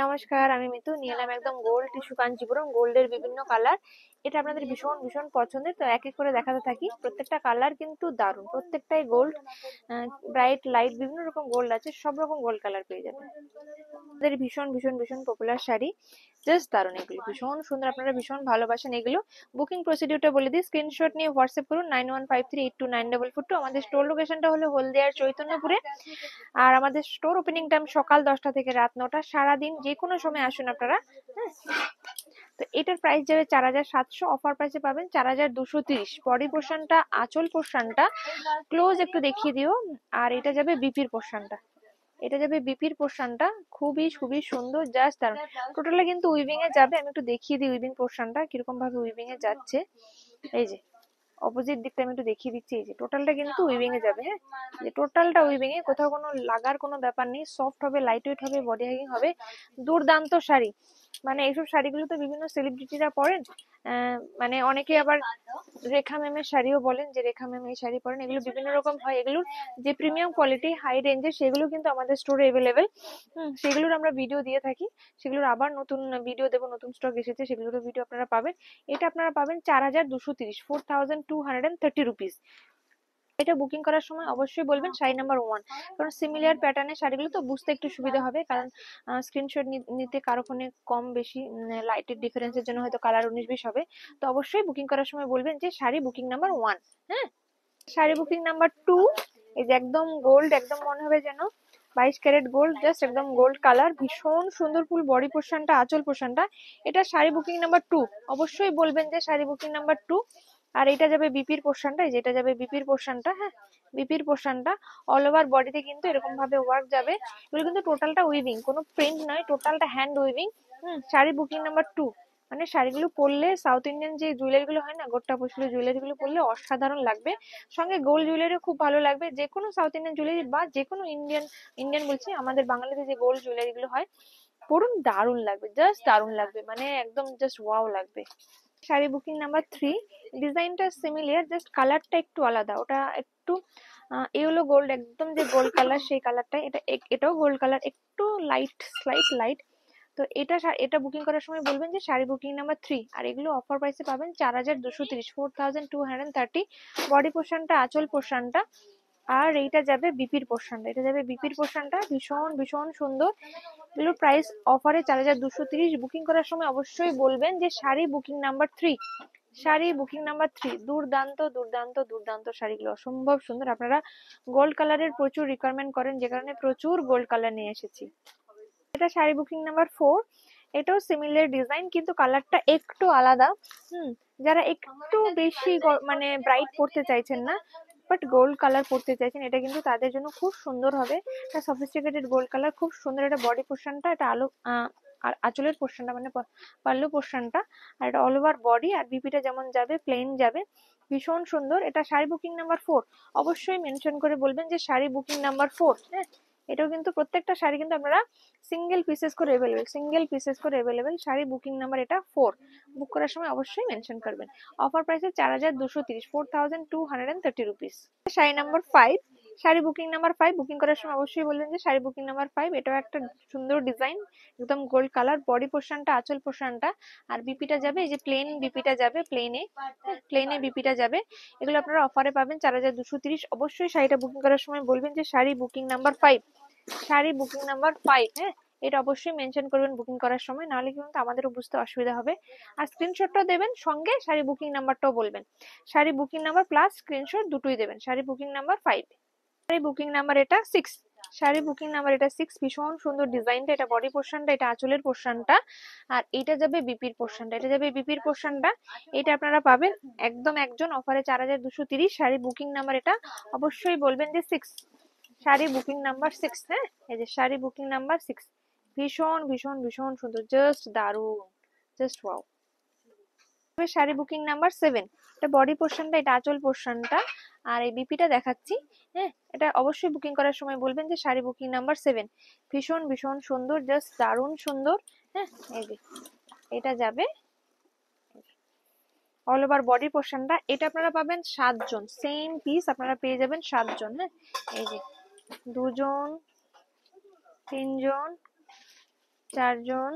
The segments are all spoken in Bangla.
নমস্কার, আমি মিতু নিয়ে এলাম একদম গোল্ড টিস্যু কাঞ্জিপুরম গোল্ডের বিভিন্ন কালার। এটা আপনাদের ভীষণ ভীষণ পছন্দের, তো এক এক করে দেখাতে থাকি। প্রত্যেকটা কালার কিন্তু দারুণ, প্রত্যেকটাই গোল্ড, ব্রাইট লাইট বিভিন্ন রকম গোল্ড আছে, সব রকম গোল্ড কালার পেয়ে যাবেন। আমাদের ভীষণ ভীষণ ভীষণ পপুলার শাড়ি, জাস্ট দারুণ, এগুলো ভীষণ সুন্দর, আপনারা ভীষণ ভালোবাসেন এগুলো। বুকিং প্রসিডিউরটা বলে দিই, স্ক্রিনশট নিয়ে হোয়াটসঅ্যাপ করুন 9153829442। আমাদের স্টোর লোকেশনটা হলো হলদিয়ার চৈতন্যপুরে, আর আমাদের স্টোর ওপেনিং টাইম সকাল 10টা থেকে রাত 9টা। সারাদিন যে কোনো সময় আসুন আপনারা। হ্যাঁ, তো এটার প্রাইস যাবে 4700, অফার প্রাইসে পাবেন 4230। বডি পোর্শনটা, আঁচল পোর্শনটা ক্লোজ একটু দেখিয়ে দিও। আর এটা যাবে বিপির পোর্শনটা, এটা যাবে বিপির পোর্শনটা, খুবই খুবই সুন্দর, জাস্ট দারুন। টোটালটা কিন্তু উইভিং এ যাবে, আমি একটু দেখিয়ে দিই উইভিং পোর্শনটা কিরকম ভাবে উইভিং এ যাচ্ছে। এই যে অপোজিট দিকটা আমি একটু দেখিয়ে দিচ্ছি, এই যে টোটালটা কিন্তু উইভিং এ যাবে। হ্যাঁ, যে টোটালটা উইভিং এ, কোথাও কোনো লাগার কোনো ব্যাপার নেই, সফট হবে, লাইট ওয়েট হবে, বডি হ্যাগিং হবে, দুর্দান্ত শাড়ি। মানে এইসব শাড়িগুলো তো বিভিন্ন সেলিব্রিটিরা পরেন, মানে অনেকে আবার রেখা ম্যামের শাড়িও বলেন যে রেখা ম্যাম এই শাড়ি পরেন, এগুলো বিভিন্ন রকম হয়। এগুলোর যে প্রিমিয়াম কোয়ালিটি হাই রেঞ্জের, সেগুলো কিন্তু আমাদের স্টোরে এভেলেবেল। সেগুলোর আমরা ভিডিও দিয়ে থাকি, সেগুলোর আবার নতুন ভিডিও দেবো, নতুন স্টক এসেছে, সেগুলোর ভিডিও আপনারা পাবেন। এটা আপনারা পাবেন 4230, 4230 রুপিস। এটা বুকিং করার সময় অবশ্যই বলবেন শাড়ি নাম্বার 1, কারণ সিমিলার প্যাটার্নের শাড়িগুলো তো বুঝতে একটু সুবিধা হবে, কারণ স্ক্রিনশট নিতে কারো ফোনে কম বেশি লাইটের ডিফারেন্সের জন্য হয়তো কালার 19-20 হবে। তো অবশ্যই বুকিং করার সময় বলবেন যে শাড়ি বুকিং নাম্বার 1। হ্যাঁ, শাড়ি বুকিং নাম্বার 2, এই যে একদম গোল্ড, একদম মনে হবে যেন 22 ক্যারেট গোল্ড, জাস্ট একদম গোল্ড কালার, ভীষণ সুন্দর ফুল বডি পোর্শনটা, আঁচল পোর্শনটা। এটা শাড়ি বুকিং নাম্বার 2, অবশ্যই বলবেন যে শাড়ি বুকিং নাম্বার 2। আর এটা যাবে বিপির পোর্শনটা, যেটা যাবে বিপির পোর্শনটা। হ্যাঁ, বিপির পোর্শনটা অল ওভার বডিতে কিন্তু এরকম ভাবে ওয়ার্ক যাবে। এগুলো কিন্তু টোটালটা উইভিং, কোনো প্রিন্ট নয়, টোটালটা hand weaving. Sari booking number 2, মানে শাড়িগুলো পরলে সাউথ ইন্ডিয়ান যে জুয়েলারি গুলো হয় না, গোট্টা পশলো জুয়েলারি গুলো পরলে অসাধারণ লাগবে। সঙ্গে গোল্ড জুয়েলারি খুব ভালো লাগবে, যে কোনো সাউথ ইন্ডিয়ান জুয়েলারি বা যে কোনো ইন্ডিয়ান, ইন্ডিয়ান বলছি আমাদের বাঙালিতে যে গোল্ড জুয়েলারি গুলো হয়, পরুন, দারুণ লাগবে, জাস্ট দারুণ লাগবে, মানে একদম জাস্ট ওয়াও লাগবে। শাড়ি বুকিং নাম্বার 3, ডিজাইনটা সিমিলার, জাস্ট কালারটা একটু আলাদা, ওটা একটু ইয়েলো গোল্ড, একদম যে গোল্ড কালার সেই কালারটাই, এটাও গোল্ড কালার, একটু লাইট, স্লাইট লাইট। তো এটা বুকিং করার সময় বলবেন যে শাড়ি বুকিং নাম্বার 3। আর এগুলো অফার প্রাইসে পাবেন 4230, 4230। বডি পোর্শনটা, আঁচল পোর্শনটা, আর এইটা যাবে বিপির পোর্শনটা, এটা যাবে বিপির পোর্শনটা, ভীষণ ভীষণ সুন্দর। এগুলো প্রাইস অফারে 4230। বুকিং করার সময় অবশ্যই বলবেন যে sari booking number 3, sari booking number 3। দুর্দান্ত দুর্দান্ত দুর্দান্ত শাড়িগুলো, অসম্ভব সুন্দর। আপনারা গোল্ড কালারের প্রচুর রিকোয়ারমেন্ট করেন, যে কারণে প্রচুর গোল্ড কালার নিয়ে এসেছি। এটা শাড়ি বুকিং নাম্বার 4, এটাও সিমিলার ডিজাইন, কিন্তু কালারটা একটু আলাদা। যারা একটু বেশি মানে ব্রাইট পড়তে চাইছেন না, বাট গোল্ড কালার পড়তে চাইছেন, এটা কিন্তু তাদের জন্য খুব সুন্দর হবে। এটা সফিস্টিকেটেড গোল্ড কালার, খুব সুন্দর। এটা বডি পোর্শনটা, এটা আলো আর আঁচলের পোর্শনটা মানে পাল্লু পোর্শনটা, আর এটা অল ওভার বডি। আর বিপিটা যেমন যাবে প্লেন যাবে, ভীষণ সুন্দর। এটা শাড়ি বুকিং নাম্বার 4, অবশ্যই মেনশন করে বলবেন যে শাড়ি বুকিং নাম্বার 4। হ্যাঁ, এটাও কিন্তু প্রত্যেকটা শাড়ি কিন্তু আপনারা সিঙ্গেল পিসেস করে অ্যাভেলেবেল, সিঙ্গেল পিসেস করে অ্যাভেলেবেল। শাড়ি বুকিং নাম্বার এটা 4, বুক করার সময় অবশ্যই মেনশন করবেন। অফার প্রাইসে 4230, 4230 rupees. Sari number 5, sari booking number 5, booking করার সময় অবশ্যই বলবেন যে শাড়ি বুকিং নাম্বার 5। এটাও একটা সুন্দর ডিজাইন, একদম গোল্ড কালার, বডি পোর্শনটা, আঁচল পোর্শনটা, আর বিপিটা যাবে এই যে প্লেন বিপিটা যাবে, প্লেনে বিপিটা যাবে। এগুলো আপনারা অফারে পাবেন 4230। অবশ্যই শাড়িটা বুকিং করার সময় বলবেন যে sari booking number 5, sari booking number 5। হ্যাঁ, এটা অবশ্যই মেনশন করবেন বুকিং করার সময়, নাহলে কিন্তু আমাদেরও বুঝতে অসুবিধা হবে। আর স্ক্রিনশটটাও দেবেন, সঙ্গে শাড়ি বুকিং নাম্বারটাও বলবেন। Sari booking number plus screenshot দুটোই দেবেন। Sari booking number 5, sari booking number এটা 6, শাড়ি বুকিং নাম্বার এটা 6। ভীষণ সুন্দর ডিজাইনটা, এটা বডি পোর্শনটা, এটা আঁচলের পোর্শনটা, আর এটা যাবে বিপির পোর্শনটা, এটা যাবে বিপির পোর্শনটা। এটা আপনারা পাবেন একদম একজন অফারে 4230। শাড়ি বুকিং নাম্বার এটা অবশ্যই বলবেন যে 6, শাড়ি বুকিং নাম্বার 6। হ্যাঁ, এই যে শাড়ি বুকিং নাম্বার 6, ভীষণ ভীষণ ভীষণ সুন্দর, জাস্ট দারুণ, just wow. Sari booking number 7, এটা বডি পোর্শনটা, এটা আঁচল পোর্শনটা, আর এই বিপিটা দেখাচ্ছি। হ্যাঁ, এটা অবশ্যই বুকিং করার সময় বলবেন যে শাড়ি বুকিং নাম্বার 7, ভীষণ ভীষণ সুন্দর, জাস্ট দারুণ সুন্দর। হ্যাঁ, এই যে এটা যাবে অল ওভার বডি পোর্শনটা। এটা আপনারা পাবেন 7 জন, সেম পিস আপনারা পেয়ে যাবেন 7 জন। হ্যাঁ, এই যে 2 জন, 3 জন, চারজন,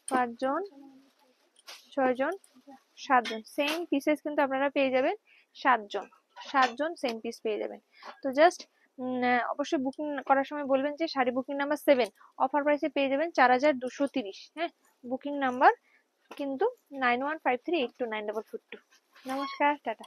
পাঁচজন, ছয়জন, সাতজন। সেম পিসেস কিন্তু আপনারা পেয়ে যাবেন সাতজন সেম পিস পেয়ে যাবেন। তো জাস্ট অবশ্যই বুকিং করার সময় বলবেন যে শাড়ি বুকিং নাম্বার 7, অফার প্রাইসে পেয়ে যাবেন 4230। হ্যাঁ, বুকিং নাম্বার কিন্তু 9153829442। নমস্কার, টাটা।